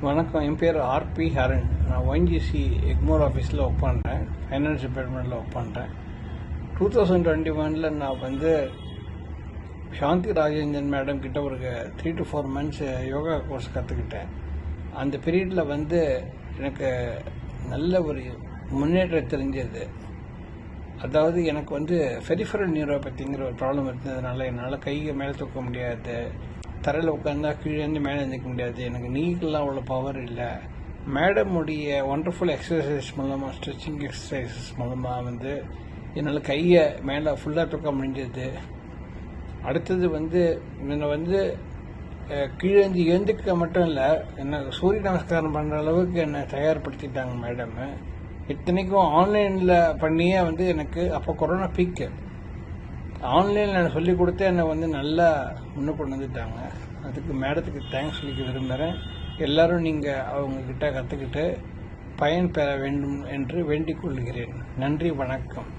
வணக்கம். என் பேர் ஆர்பி ஹரன். நான் ஒய்ஜிசி எக்மோர் ஆஃபீஸில் ஒர்க் பண்ணுறேன். ஃபைனான்ஸ் டிபார்ட்மெண்ட்டில் ஒர்க் பண்ணுறேன். 2021 நான் சாந்தி ராஜேந்திரன் மேடம் கிட்ட ஒரு 3 to 4 months யோகா கோர்ஸ் கற்றுக்கிட்டேன். அந்த பீரியடில் எனக்கு நல்ல ஒரு முன்னேற்றம் தெரிஞ்சது. அதாவது எனக்கு பெரிஃபரல் நியூரோபதிங்கிற ஒரு ப்ராப்ளம் இருந்ததுனால என்னால் கையை மேலே தூக்க முடியாது, தரையில் உட்காந்தா கீழேருந்து மேலே எழுந்திக்க முடியாது, எனக்கு நீக்கெல்லாம் அவ்வளோ பவர் இல்லை. மேடமுடைய ஒண்டர்ஃபுல் எக்ஸசைஸ் மூலமாக, ஸ்ட்ரெச்சிங் எக்ஸசைசஸ் மூலமாக என்னால் கையை மேலே ஃபுல்லாக தூக்க முடிஞ்சது. அடுத்தது என்னை கீழேந்து எழுந்துக்க மட்டும் இல்லை, என்ன சூரிய நமஸ்காரம் பண்ணுற அளவுக்கு என்னை தயார்படுத்திட்டாங்க மேடமு. இத்தனைக்கும் ஆன்லைனில் பண்ணியே எனக்கு அப்போ கொரோனா பீக்கு. ஆன்லைனில் நான் சொல்லிக் கொடுத்து என்னை நல்லா முன்ன கொண்டு வந்துட்டாங்க. அதுக்கு மேடத்துக்கு தேங்க்ஸ் சொல்லிக்க விரும்புகிறேன். எல்லோரும் நீங்கள் அவங்கக்கிட்ட கற்றுக்கிட்டு பயன் பெற வேண்டும் என்று வேண்டிக் கொள்கிறேன். நன்றி, வணக்கம்.